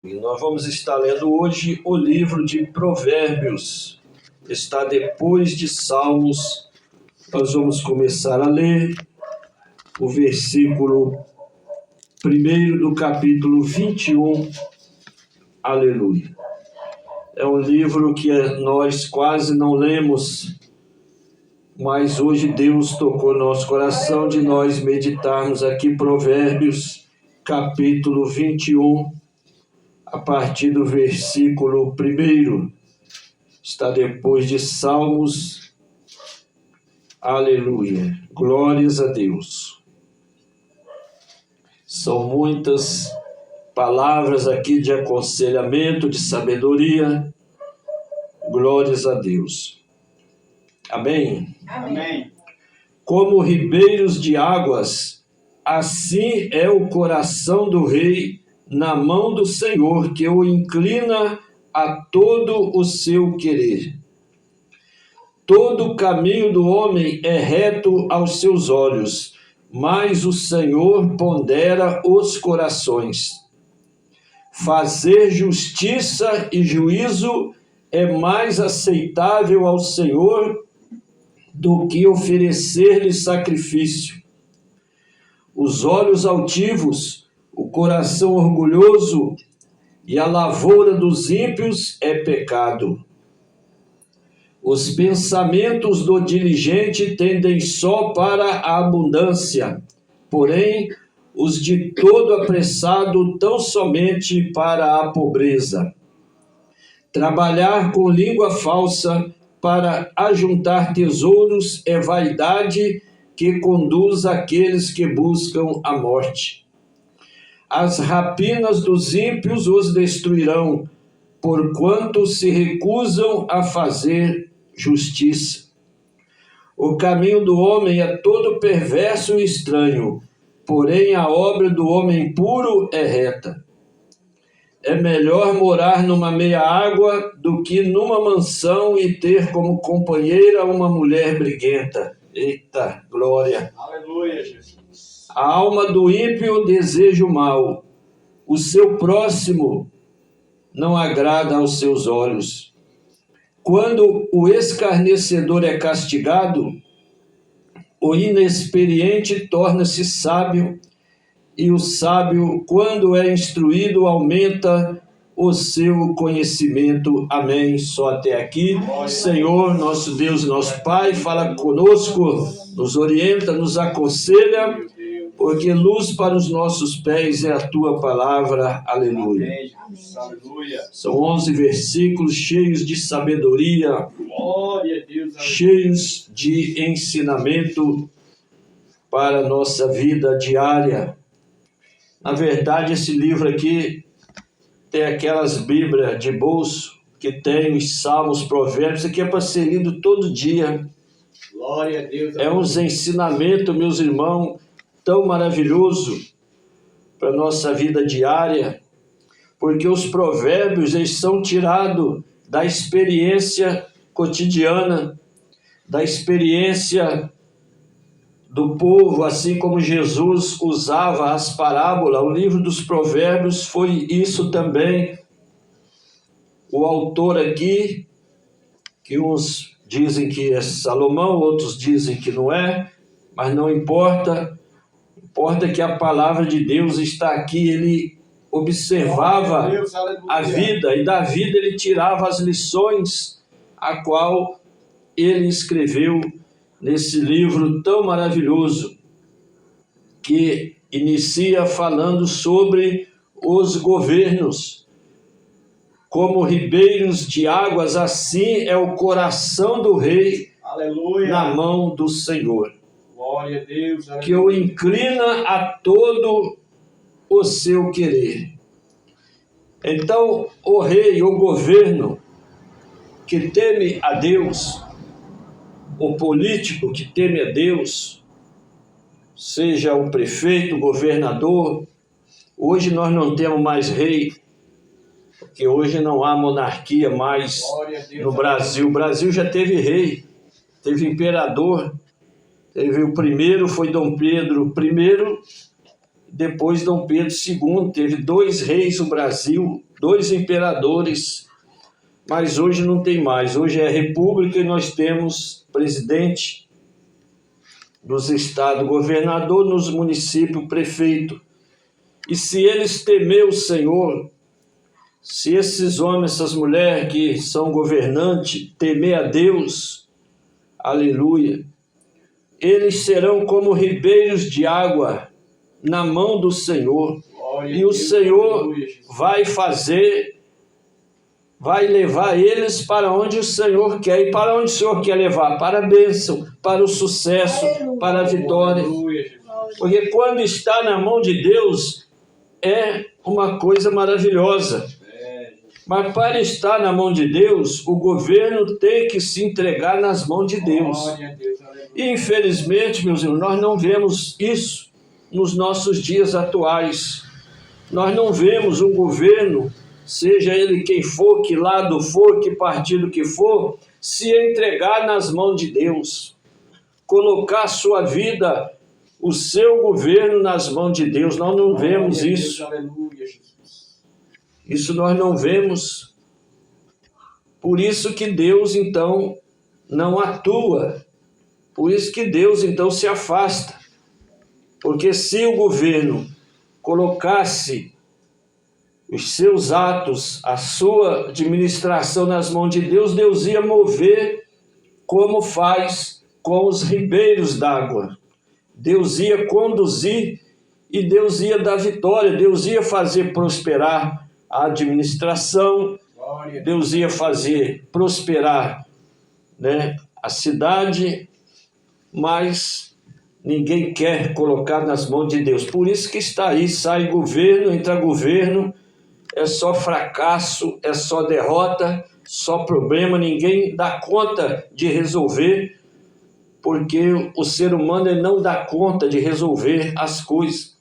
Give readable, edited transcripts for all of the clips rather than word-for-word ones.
E nós vamos estar lendo hoje o livro de Provérbios. Está depois de Salmos. Nós vamos começar a ler o versículo 1 do capítulo 21. Aleluia. É um livro que nós quase não lemos, mas hoje Deus tocou nosso coração de nós meditarmos aqui Provérbios, capítulo 21. A partir do versículo 1, está depois de Salmos. Aleluia, glórias a Deus. São muitas palavras aqui de aconselhamento, de sabedoria. Glórias a Deus. Amém? Amém. Como ribeiros de águas, assim é o coração do rei na mão do Senhor, que o inclina a todo o seu querer. Todo o caminho do homem é reto aos seus olhos, mas o Senhor pondera os corações. Fazer justiça e juízo é mais aceitável ao Senhor do que oferecer-lhe sacrifício. Os olhos altivos, o coração orgulhoso e a lavoura dos ímpios é pecado. Os pensamentos do diligente tendem só para a abundância, porém, os de todo apressado tão somente para a pobreza. Trabalhar com língua falsa para ajuntar tesouros é vaidade que conduz aqueles que buscam a morte. As rapinas dos ímpios os destruirão, porquanto se recusam a fazer justiça. O caminho do homem é todo perverso e estranho, porém a obra do homem puro é reta. É melhor morar numa meia água do que numa mansão e ter como companheira uma mulher briguenta. Eita, glória! Aleluia, Jesus. A alma do ímpio deseja o mal, o seu próximo não agrada aos seus olhos. Quando o escarnecedor é castigado, o inexperiente torna-se sábio, e o sábio, quando é instruído, aumenta o seu conhecimento. Amém. Só até aqui. Senhor, nosso Deus, nosso Pai, fala conosco, nos orienta, nos aconselha, porque luz para os nossos pés é a tua palavra. Aleluia. Aleluia. São 11 versículos cheios de sabedoria, Glória a Deus. cheios de ensinamento para a nossa vida diária. Na verdade, esse livro aqui tem aquelas bíblias de bolso que tem os salmos, provérbios. Isso aqui é para ser lido todo dia. Glória a Deus. É uns ensinamentos, meus irmãos, tão maravilhoso para a nossa vida diária, porque os provérbios, eles são tirados da experiência cotidiana, da experiência do povo, assim como Jesus usava as parábolas. O livro dos provérbios foi isso também. O autor aqui, que uns dizem que é Salomão, outros dizem que não é, mas não importa. Importa que a palavra de Deus está aqui. Ele observava a vida, e da vida ele tirava as lições, a qual ele escreveu nesse livro tão maravilhoso, que inicia falando sobre os governos. Como ribeiros de águas, assim é o coração do rei. Aleluia. Na mão do Senhor, Glória a Deus. Aleluia. Que o inclina a todo o seu querer. Então, o rei, o governo que teme a Deus, o político que teme a Deus, seja o prefeito, o governador. Hoje nós não temos mais rei, porque hoje não há monarquia mais no Brasil. O Brasil já teve rei, teve imperador, teve o primeiro, foi Dom Pedro I, depois Dom Pedro II. Teve 2 reis no Brasil, 2 imperadores, mas hoje não tem mais. Hoje é república e nós temos presidente nos estados, governador nos municípios, prefeito. E se eles temer o Senhor, se esses homens, essas mulheres que são governantes, temer a Deus, aleluia, eles serão como ribeiros de água na mão do Senhor. E o Senhor vai levar eles para onde o Senhor quer. E para onde o Senhor quer levar? Para a bênção, para o sucesso, para a vitória. Porque quando está na mão de Deus, é uma coisa maravilhosa. Mas para estar na mão de Deus, o governo tem que se entregar nas mãos de Deus. E infelizmente, meus irmãos, nós não vemos isso nos nossos dias atuais. Nós não vemos um governo, seja ele quem for, que lado for, que partido que for, se entregar nas mãos de Deus. Colocar a sua vida, o seu governo nas mãos de Deus. Nós não vemos isso. Isso nós não vemos. Por isso que Deus, então, não atua. Por isso que Deus, então, se afasta. Porque se o governo colocasse os seus atos, a sua administração nas mãos de Deus, Deus ia mover como faz com os ribeiros d'água. Deus ia conduzir e Deus ia dar vitória, Deus ia fazer prosperar a administração, Deus ia fazer prosperar, né, a cidade, mas ninguém quer colocar nas mãos de Deus. Por isso que está aí, sai governo, entra governo, é só fracasso, é só derrota, só problema, ninguém dá conta de resolver, porque o ser humano ele não dá conta de resolver as coisas,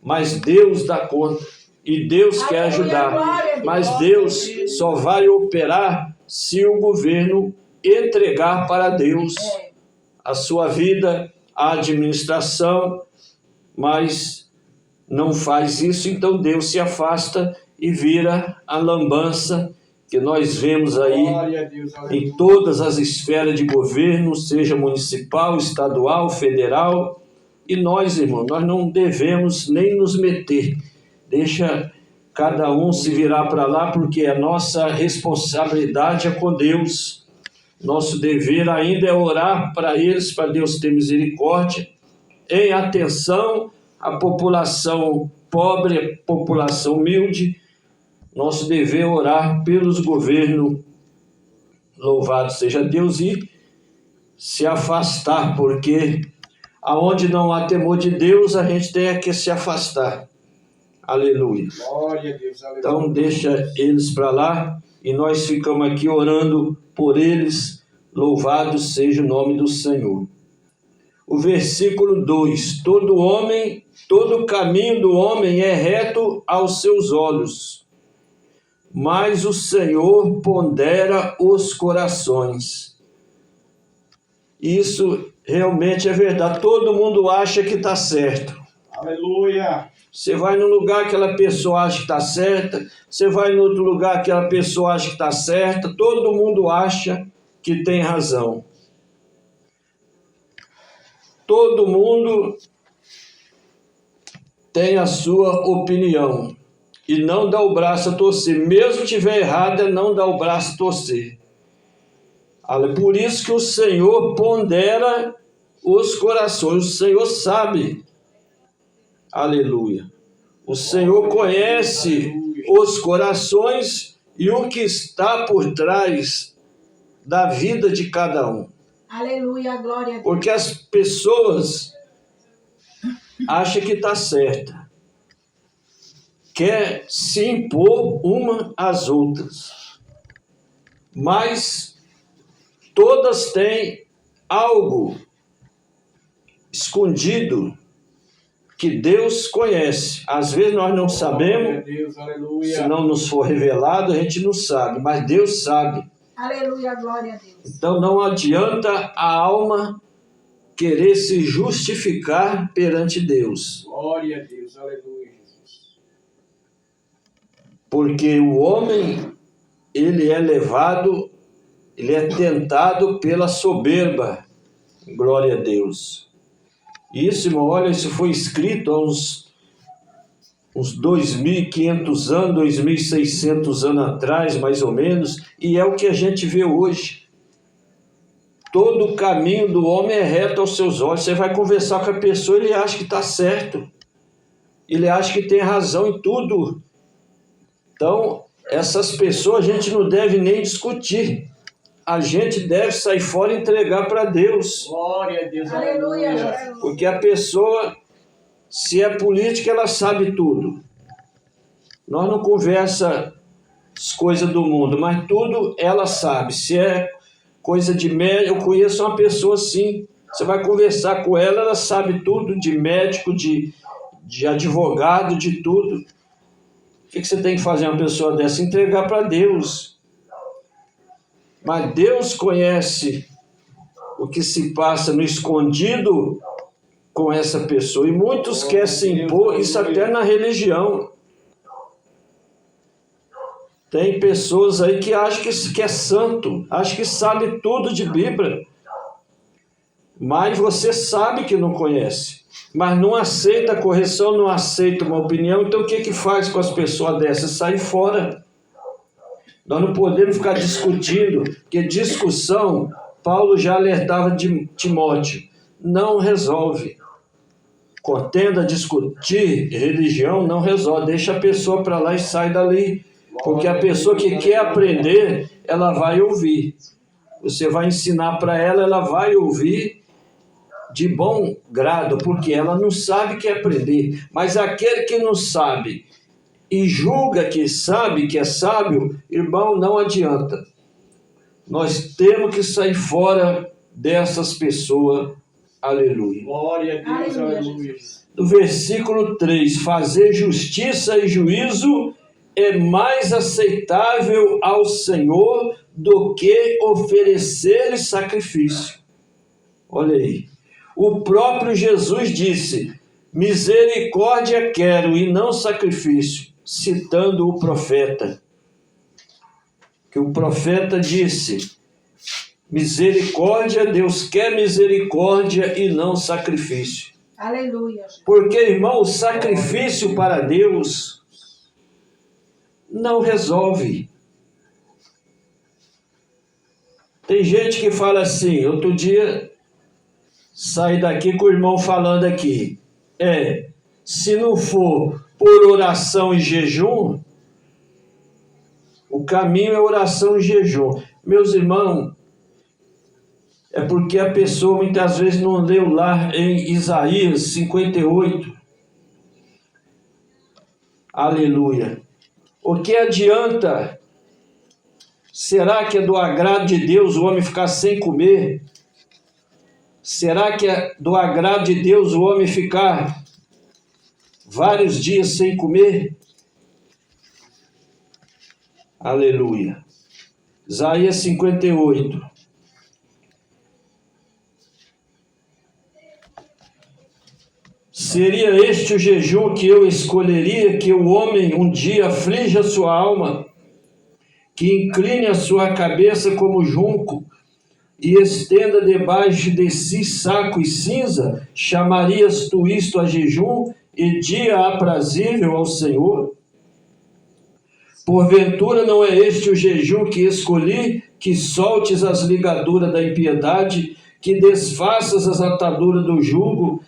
mas Deus dá conta. E Deus quer ajudar, mas Deus só vai operar se o governo entregar para Deus a sua vida, a administração, mas não faz isso, então Deus se afasta e vira a lambança que nós vemos aí em todas as esferas de governo, seja municipal, estadual, federal. E nós, irmão, nós não devemos nem nos meter. Deixa cada um se virar para lá, porque a nossa responsabilidade é com Deus. Nosso dever ainda é orar para eles, para Deus ter misericórdia, em atenção à população pobre, à população humilde. Nosso dever é orar pelos governos, louvado seja Deus, e se afastar, porque aonde não há temor de Deus, a gente tem que se afastar. Aleluia. Glória a Deus, aleluia. Então deixa eles para lá e nós ficamos aqui orando por eles. Louvado seja o nome do Senhor. O versículo 2: todo caminho do homem é reto aos seus olhos, mas o Senhor pondera os corações. Isso realmente é verdade. Todo mundo acha que está certo. Aleluia. Você vai num lugar, aquela pessoa acha que está certa. Você vai em outro lugar, aquela pessoa acha que está certa. Todo mundo acha que tem razão. Todo mundo tem a sua opinião. E não dá o braço a torcer. Mesmo que estiver errado, não dá o braço a torcer. Por isso que o Senhor pondera os corações. O Senhor sabe. Aleluia. O Senhor conhece os corações e o que está por trás da vida de cada um. Aleluia, glória a Deus. Porque as pessoas acham que está certa. Quer se impor uma às outras. Mas todas têm algo escondido que Deus conhece. Às vezes nós não sabemos, Deus, se não nos for revelado, a gente não sabe, mas Deus sabe. Aleluia, glória a Deus. Então não adianta a alma querer se justificar perante Deus. Glória a Deus, aleluia, Jesus. Porque o homem, ele é levado, ele é tentado pela soberba. Glória a Deus. Isso, irmão, olha, isso foi escrito há uns 2.500 anos, 2.600 anos atrás, mais ou menos, e é o que a gente vê hoje. Todo o caminho do homem é reto aos seus olhos. Você vai conversar com a pessoa, ele acha que está certo. Ele acha que tem razão em tudo. Então, essas pessoas a gente não deve nem discutir. A gente deve sair fora e entregar para Deus. Glória a Deus. Aleluia. Aleluia. Porque a pessoa, se é política, ela sabe tudo. Nós não conversa as coisas do mundo, mas tudo ela sabe. Se é coisa de médico, eu conheço uma pessoa assim. Você vai conversar com ela, ela sabe tudo de médico, de advogado, de tudo. O que você tem que fazer uma pessoa dessa? Entregar para Deus. Mas Deus conhece o que se passa no escondido com essa pessoa. E muitos querem se impor, isso até na religião. Tem pessoas aí que acham que é santo, acham que sabe tudo de Bíblia. Mas você sabe que não conhece. Mas não aceita a correção, não aceita uma opinião. Então o que faz com as pessoas dessas? Sai fora. Nós não podemos ficar discutindo, porque discussão, Paulo já alertava de Timóteo, não resolve. Contenda, discutir religião não resolve. Deixa a pessoa para lá e sai dali. Porque a pessoa que quer aprender, ela vai ouvir. Você vai ensinar para ela, ela vai ouvir de bom grado, porque ela não sabe que aprender. Mas aquele que não sabe e julga que sabe, que é sábio, irmão, não adianta. Nós temos que sair fora dessas pessoas. Aleluia. Glória a Deus. Aleluia. No versículo 3, fazer justiça e juízo é mais aceitável ao Senhor do que oferecer sacrifício. Olha aí. O próprio Jesus disse, misericórdia quero e não sacrifício, citando o profeta. Que o profeta disse, misericórdia, Deus quer misericórdia e não sacrifício. Aleluia. Porque, irmão, o sacrifício para Deus não resolve. Tem gente que fala assim, outro dia saí daqui com o irmão falando aqui, se não for por oração e jejum, o caminho é oração e jejum. Meus irmãos, é porque a pessoa muitas vezes não leu lá em Isaías 58. Aleluia. O que adianta? Será que é do agrado de Deus o homem ficar sem comer? Será que é do agrado de Deus o homem ficar vários dias sem comer? Aleluia. Isaías 58. Seria este o jejum que eu escolheria, que o homem um dia aflige a sua alma, que incline a sua cabeça como junco e estenda debaixo de si saco e cinza? Chamarias tu isto a jejum e dia aprazível ao Senhor? Porventura não é este o jejum que escolhi, que soltes as ligaduras da impiedade, que desfaças as ataduras do jugo,